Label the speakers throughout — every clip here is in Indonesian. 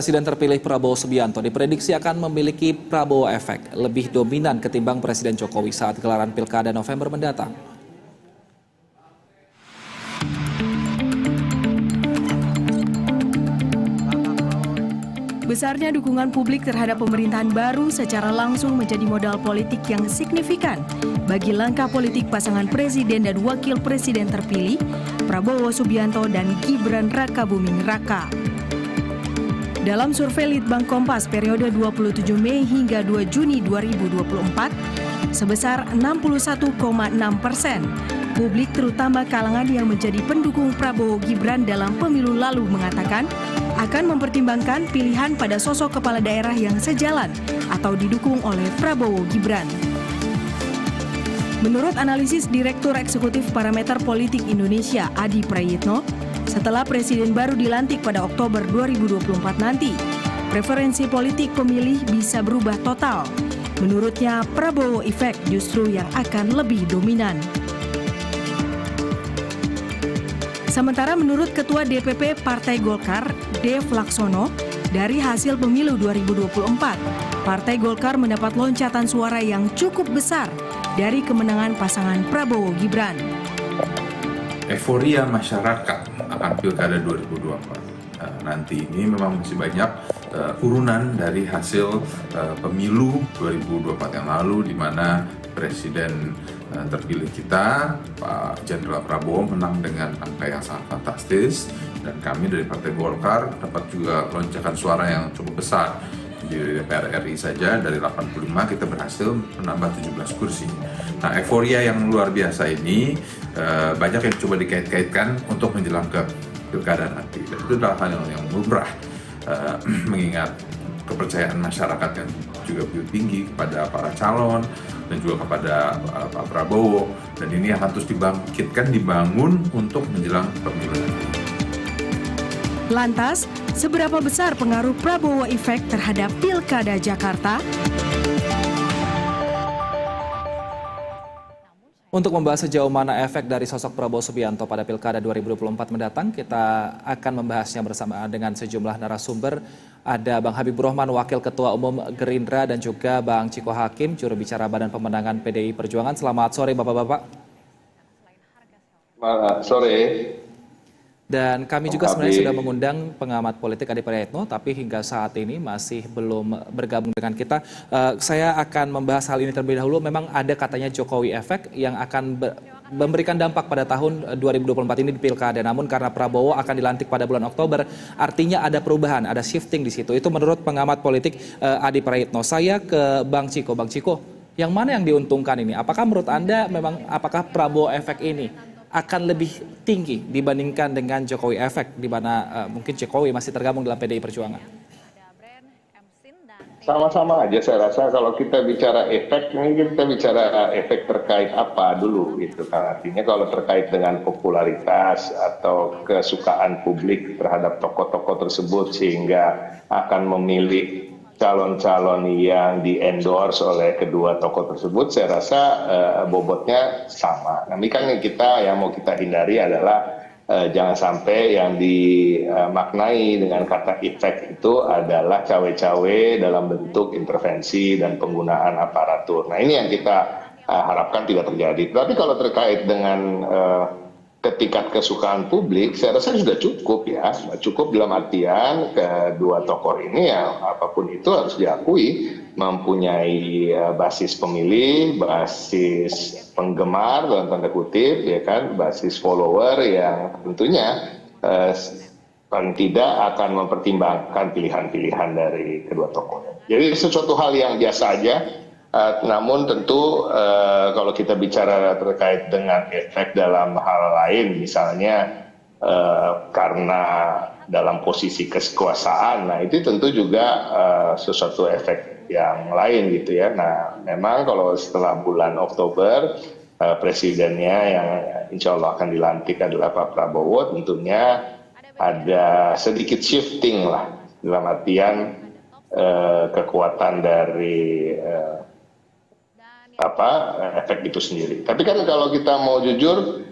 Speaker 1: Presiden terpilih Prabowo Subianto diprediksi akan memiliki Prabowo efek lebih dominan ketimbang Presiden Jokowi saat gelaran Pilkada November mendatang.
Speaker 2: Besarnya dukungan publik terhadap pemerintahan baru secara langsung menjadi modal politik yang signifikan bagi langkah politik pasangan presiden dan wakil presiden terpilih Prabowo Subianto dan Gibran Rakabuming Raka. Dalam survei Litbang Kompas periode 27 Mei hingga 2 Juni 2024, sebesar 61,6%, publik terutama kalangan yang menjadi pendukung Prabowo Gibran dalam pemilu lalu mengatakan akan mempertimbangkan pilihan pada sosok kepala daerah yang sejalan atau didukung oleh Prabowo Gibran. Menurut analisis Direktur Eksekutif Parameter Politik Indonesia Adi Prayitno, setelah presiden baru dilantik pada Oktober 2024 nanti, preferensi politik pemilih bisa berubah total. Menurutnya, Prabowo efek justru yang akan lebih dominan. Sementara menurut Ketua DPP Partai Golkar, Dev Laksono, dari hasil pemilu 2024, Partai Golkar mendapat loncatan suara yang cukup besar dari kemenangan pasangan Prabowo Gibran.
Speaker 3: Euforia masyarakat akan Pilkada 2024 nanti ini memang masih banyak urunan dari hasil pemilu 2024 yang lalu, di mana Presiden terpilih kita, Pak Jenderal Prabowo, menang dengan angka yang sangat fantastis, dan kami dari Partai Golkar dapat juga lonjakan suara yang cukup besar. Di DPR RI saja dari 85 kita berhasil menambah 17 kursi. Nah, euforia yang luar biasa ini banyak yang coba dikait-kaitkan untuk menjelang ke pilkada nanti. Dan itu adalah hal yang lumrah, mengingat kepercayaan masyarakat yang juga begitu tinggi kepada para calon dan juga kepada Pak Prabowo. Dan ini akan terus dibangun untuk menjelang pemilu nanti.
Speaker 2: Lantas, seberapa besar pengaruh Prabowo efek terhadap Pilkada Jakarta?
Speaker 1: Untuk membahas sejauh mana efek dari sosok Prabowo Subianto pada Pilkada 2024 mendatang, kita akan membahasnya bersama dengan sejumlah narasumber. Ada Bang Habibur Rahman, Wakil Ketua Umum Gerindra, dan juga Bang Ciko Hakim, juru bicara Badan Pemenangan PDI Perjuangan. Selamat sore Bapak-Bapak.
Speaker 4: Selamat sore.
Speaker 1: Dan kami juga sebenarnya sudah mengundang pengamat politik Adi Prayitno, tapi hingga saat ini masih belum bergabung dengan kita. Saya akan membahas hal ini terlebih dahulu. Memang ada katanya Jokowi efek yang akan memberikan dampak pada tahun 2024 ini di Pilkada. Namun karena Prabowo akan dilantik pada bulan Oktober, artinya ada perubahan, ada shifting di situ. Itu menurut pengamat politik Adi Prayitno. Saya ke Bang Ciko. Bang Ciko, yang mana yang diuntungkan ini? Apakah menurut Anda apakah Prabowo efek ini akan lebih tinggi dibandingkan dengan Jokowi efek, di mana mungkin Jokowi masih tergabung dalam PDI Perjuangan?
Speaker 4: Sama-sama aja saya rasa. Kalau kita bicara efek, ini kita bicara efek terkait apa dulu gitu kan. Artinya kalau terkait dengan popularitas atau kesukaan publik terhadap tokoh-tokoh tersebut sehingga akan memilih calon-calon yang di-endorse oleh kedua tokoh tersebut, saya rasa bobotnya sama. Tapi kan yang mau kita hindari adalah jangan sampai yang dimaknai dengan kata efek itu adalah cawe-cawe dalam bentuk intervensi dan penggunaan aparatur. Nah, ini yang kita harapkan tidak terjadi. Tapi kalau terkait dengan tingkat kesukaan publik, saya rasa sudah cukup ya. Cukup dalam artian kedua tokoh ini, ya apapun itu harus diakui, mempunyai basis pemilih, basis penggemar dalam tanda kutip, ya kan, basis follower yang tentunya paling tidak akan mempertimbangkan pilihan-pilihan dari kedua tokoh. Jadi sesuatu hal yang biasa aja. Namun tentu kalau kita bicara terkait dengan efek dalam hal lain, misalnya karena dalam posisi kekuasaan, nah itu tentu juga sesuatu efek yang lain gitu ya. Nah, memang kalau setelah bulan Oktober presidennya yang insya Allah akan dilantik adalah Pak Prabowo, tentunya ada sedikit shifting lah dalam artian kekuatan dari efek itu sendiri. Tapi kan kalau kita mau jujur,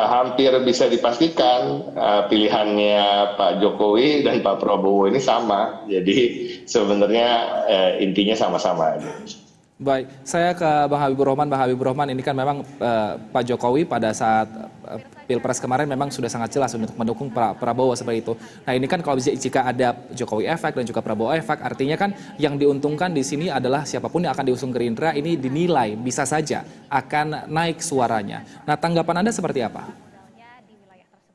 Speaker 4: hampir bisa dipastikan pilihannya Pak Jokowi dan Pak Prabowo ini sama. Jadi sebenarnya intinya sama-sama aja.
Speaker 1: Baik, saya ke Bang Habibur Rahman. Bang Habibur Rahman, ini kan memang Pak Jokowi pada saat Pilpres kemarin memang sudah sangat jelas untuk mendukung Pak Prabowo seperti itu. Nah ini kan kalau jika ada Jokowi efek dan juga Prabowo efek, artinya kan yang diuntungkan di sini adalah siapapun yang akan diusung Gerindra ini dinilai bisa saja akan naik suaranya. Nah tanggapan Anda seperti apa?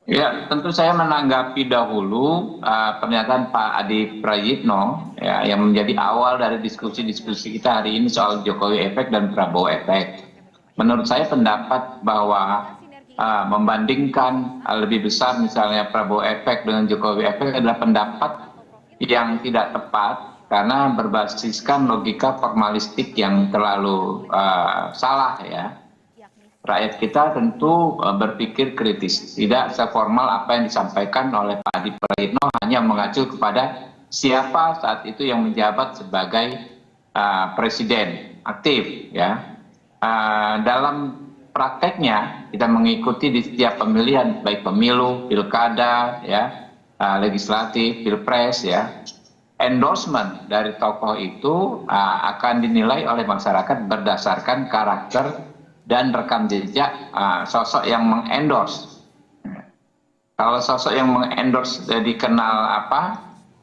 Speaker 5: Ya, tentu saya menanggapi dahulu pernyataan Pak Adi Prayitno ya, yang menjadi awal dari diskusi-diskusi kita hari ini soal Jokowi efek dan Prabowo efek. Menurut saya pendapat bahwa membandingkan lebih besar misalnya Prabowo efek dengan Jokowi efek adalah pendapat yang tidak tepat karena berbasiskan logika formalistik yang terlalu salah ya. Rakyat kita tentu berpikir kritis, tidak seformal apa yang disampaikan oleh Pak Adi Prayitno, hanya mengacu kepada siapa saat itu yang menjabat sebagai presiden aktif ya. Dalam prakteknya kita mengikuti di setiap pemilihan baik pemilu, pilkada ya, legislatif, pilpres ya, endorsement dari tokoh itu akan dinilai oleh masyarakat berdasarkan karakter dan rekam jejak sosok yang mengendorse. Kalau sosok yang mengendorse dikenal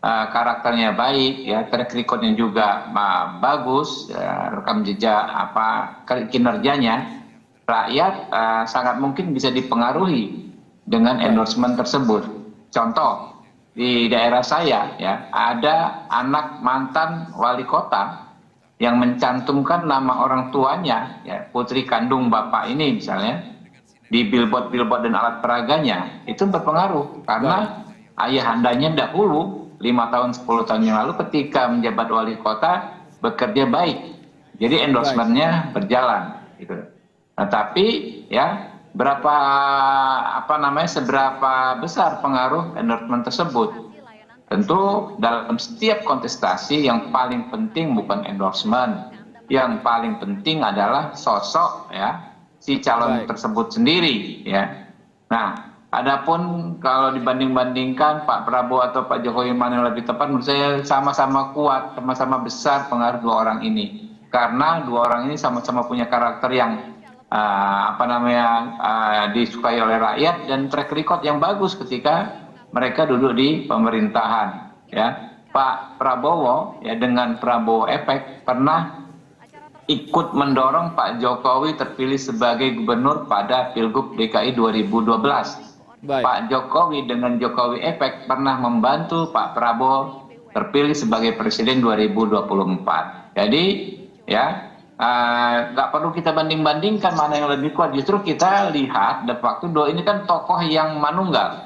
Speaker 5: karakternya baik, ya track recordnya juga bagus, rekam jejak kinerjanya, rakyat sangat mungkin bisa dipengaruhi dengan endorsement tersebut. Contoh di daerah saya ya ada anak mantan wali kota yang mencantumkan nama orang tuanya, ya, putri kandung bapak ini misalnya, di billboard dan alat peraganya, itu berpengaruh. Karena ayahandanya dahulu, 5 tahun, 10 tahun yang lalu ketika menjabat wali kota, bekerja baik. Jadi endorsementnya berjalan. Gitu. Nah tapi, ya, seberapa besar pengaruh endorsement tersebut? Tentu dalam setiap kontestasi yang paling penting bukan endorsement, yang paling penting adalah sosok ya si calon tersebut sendiri ya. Nah, adapun kalau dibanding-bandingkan Pak Prabowo atau Pak Jokowi mana yang lebih tepat, menurut saya sama-sama kuat, sama-sama besar pengaruh dua orang ini. Karena dua orang ini sama-sama punya karakter yang disukai oleh rakyat dan track record yang bagus ketika mereka duduk di pemerintahan ya. Pak Prabowo ya dengan Prabowo efek pernah ikut mendorong Pak Jokowi terpilih sebagai gubernur pada Pilgub DKI 2012. Pak Jokowi dengan Jokowi efek pernah membantu Pak Prabowo terpilih sebagai presiden 2024. Jadi ya nggak perlu kita banding-bandingkan mana yang lebih kuat. Justru kita lihat de facto ini kan tokoh yang manunggal.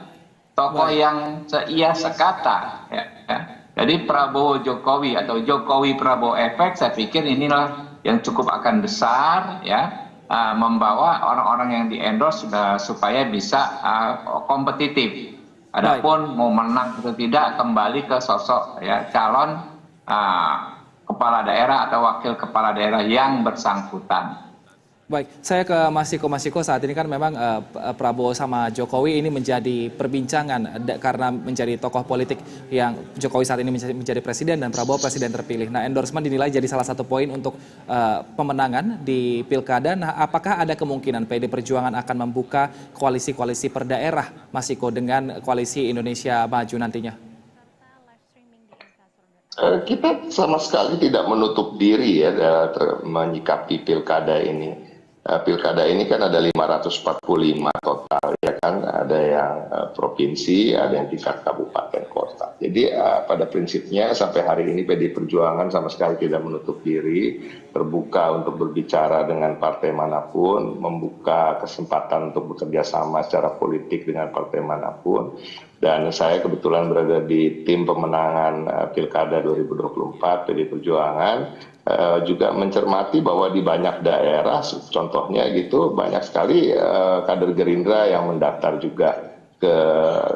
Speaker 5: Tokoh yang seia sekata ya. Jadi Prabowo Jokowi atau Jokowi Prabowo efek saya pikir inilah yang cukup akan besar ya, membawa orang-orang yang di-endorse supaya bisa kompetitif. Adapun mau menang atau tidak kembali ke sosok ya calon kepala daerah atau wakil kepala daerah yang bersangkutan.
Speaker 1: Baik, saya ke Mas Ciko. Mas Ciko, saat ini kan memang Prabowo sama Jokowi ini menjadi perbincangan karena menjadi tokoh politik yang Jokowi saat ini menjadi presiden dan Prabowo presiden terpilih. Nah, endorsement dinilai jadi salah satu poin untuk pemenangan di pilkada. Nah, apakah ada kemungkinan PD Perjuangan akan membuka koalisi-koalisi per daerah, Mas Ciko, dengan koalisi Indonesia Maju nantinya?
Speaker 4: Kita sama sekali tidak menutup diri ya menyikapi pilkada ini. Pilkada ini kan ada 545 total ya kan, ada yang provinsi, ada yang tingkat kabupaten kota. Jadi pada prinsipnya sampai hari ini PD Perjuangan sama sekali tidak menutup diri, terbuka untuk berbicara dengan partai manapun, membuka kesempatan untuk bekerja sama secara politik dengan partai manapun. Dan saya kebetulan berada di tim pemenangan Pilkada 2024 PD Perjuangan. Juga mencermati bahwa di banyak daerah, contohnya gitu, banyak sekali kader Gerindra yang mendaftar juga ke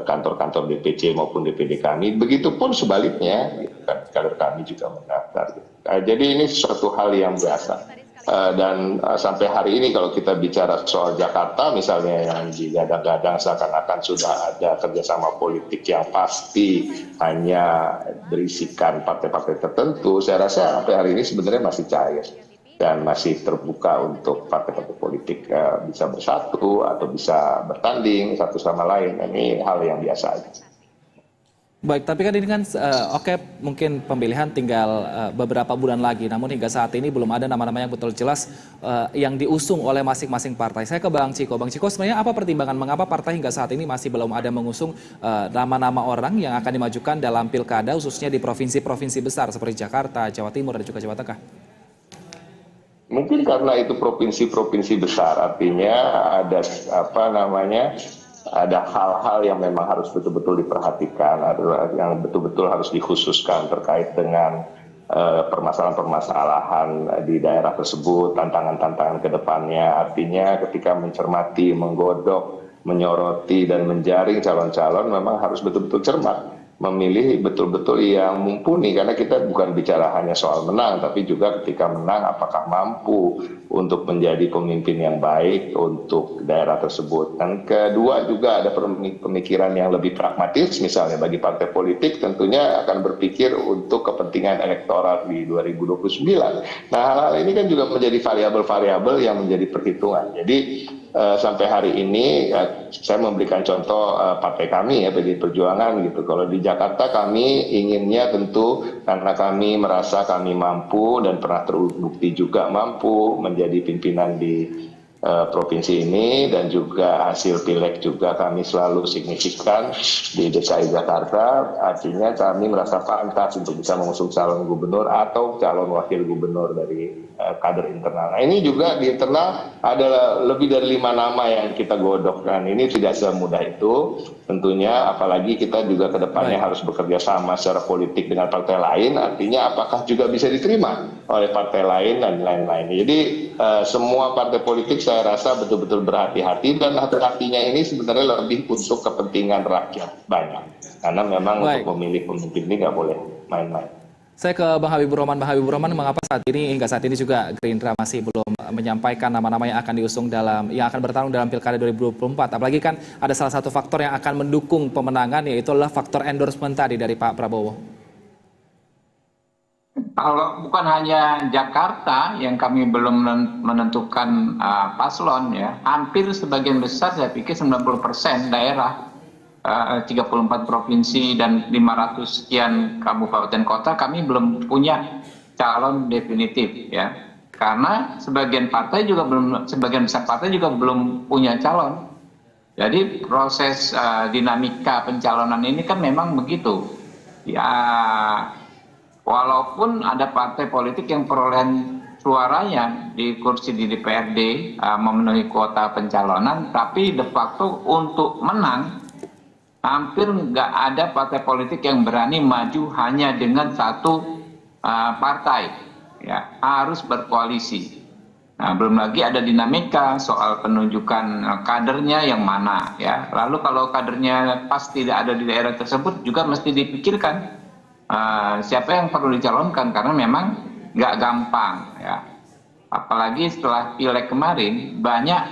Speaker 4: kantor-kantor DPC maupun DPD kami. Begitupun sebaliknya, gitu kan, kader kami juga mendaftar. Gitu. Jadi ini suatu hal yang biasa. Sampai hari ini kalau kita bicara soal Jakarta misalnya yang digadang-gadang seakan-akan sudah ada kerjasama politik yang pasti hanya berisikan partai-partai tertentu, saya rasa sampai hari ini sebenarnya masih cair dan masih terbuka untuk partai-partai politik bisa bersatu atau bisa bertanding satu sama lain. Ini hal yang biasa aja.
Speaker 1: Baik, tapi kan ini kan oke, mungkin pemilihan tinggal beberapa bulan lagi, namun hingga saat ini belum ada nama-nama yang betul jelas yang diusung oleh masing-masing partai. Saya ke Bang Chiko. Bang Chiko, sebenarnya apa pertimbangan mengapa partai hingga saat ini masih belum ada mengusung nama-nama orang yang akan dimajukan dalam pilkada, khususnya di provinsi-provinsi besar seperti Jakarta, Jawa Timur, dan juga Jawa Tengah?
Speaker 4: Mungkin karena itu provinsi-provinsi besar, artinya ada hal-hal yang memang harus betul-betul diperhatikan, yang betul-betul harus dikhususkan terkait dengan permasalahan-permasalahan di daerah tersebut, tantangan-tantangan ke depannya. Artinya ketika mencermati, menggodok, menyoroti, dan menjaring calon-calon memang harus betul-betul cermat, memilih betul-betul yang mumpuni, karena kita bukan bicara hanya soal menang, tapi juga ketika menang apakah mampu untuk menjadi pemimpin yang baik untuk daerah tersebut. Dan kedua juga ada pemikiran yang lebih pragmatis, misalnya bagi partai politik tentunya akan berpikir untuk kepentingan elektoral di 2029. Nah, hal-hal ini kan juga menjadi variabel-variabel yang menjadi perhitungan. Jadi sampai hari ini saya memberikan contoh partai kami ya, PDI Perjuangan gitu. Kalau di Jakarta kami inginnya tentu karena kami merasa kami mampu dan pernah terbukti juga mampu menjadi pimpinan di provinsi ini, dan juga hasil pileg juga kami selalu signifikan di DKI Jakarta. Artinya kami merasa pantas untuk bisa mengusung calon gubernur atau calon wakil gubernur dari kader internal. Nah, ini juga di internal ada lebih dari 5 nama yang kita godokkan. Ini tidak semudah itu tentunya, apalagi kita juga ke depannya harus bekerja sama secara politik dengan partai lain. Artinya apakah juga bisa diterima oleh partai lain dan lain-lain. Jadi semua partai politik saya rasa betul-betul berhati-hati, dan hati-hatinya ini sebenarnya lebih untuk kepentingan rakyat banyak. Karena memang untuk memilih pemimpin ini nggak boleh main-main.
Speaker 1: Saya ke Bang Habibur Rahman. Bang Habibur Rahman, mengapa hingga saat ini juga Gerindra masih belum menyampaikan nama-nama yang akan diusung yang akan bertarung dalam Pilkada 2024? Apalagi kan ada salah satu faktor yang akan mendukung pemenangan, yaitu adalah faktor endorsement tadi dari Pak Prabowo.
Speaker 5: Kalau bukan hanya Jakarta yang kami belum menentukan paslon ya, hampir sebagian besar saya pikir 90% daerah, 34 provinsi dan 500 sekian kabupaten kota kami belum punya calon definitif ya. Karena sebagian besar partai juga belum punya calon. Jadi proses dinamika pencalonan ini kan memang begitu. Ya, walaupun ada partai politik yang perolehan suaranya di kursi di DPRD memenuhi kuota pencalonan, tapi de facto untuk menang hampir nggak ada partai politik yang berani maju hanya dengan satu partai, ya harus berkoalisi. Nah, belum lagi ada dinamika soal penunjukan kadernya yang mana, ya. Lalu kalau kadernya pas tidak ada di daerah tersebut juga mesti dipikirkan siapa yang perlu dicalonkan, karena memang nggak gampang, ya. Apalagi setelah pileg kemarin banyak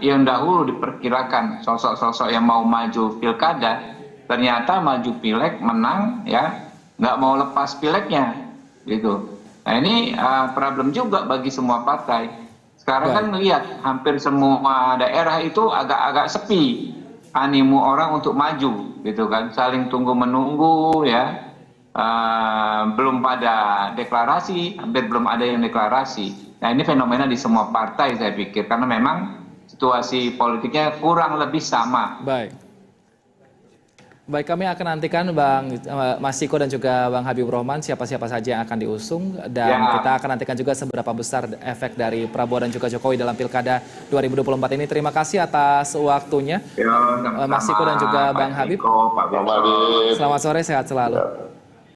Speaker 5: yang dahulu diperkirakan sosok-sosok yang mau maju pilkada ternyata maju pileg menang, ya nggak mau lepas pilegnya gitu. Nah, ini problem juga bagi semua partai. Sekarang kan melihat hampir semua daerah itu agak-agak sepi animo orang untuk maju gitu kan, saling tunggu menunggu ya. Belum pada deklarasi, hampir belum ada yang deklarasi. Nah, ini fenomena di semua partai saya pikir, karena memang situasi politiknya kurang lebih sama.
Speaker 1: Baik, kami akan nantikan Mas Chiko dan juga Bang Habibur Rahman siapa-siapa saja yang akan diusung, dan kita akan nantikan juga seberapa besar efek dari Prabowo dan juga Jokowi dalam Pilkada 2024 ini. Terima kasih atas waktunya, Mas Chiko dan juga Bang Habib.
Speaker 4: Selamat sore,
Speaker 1: sehat selalu.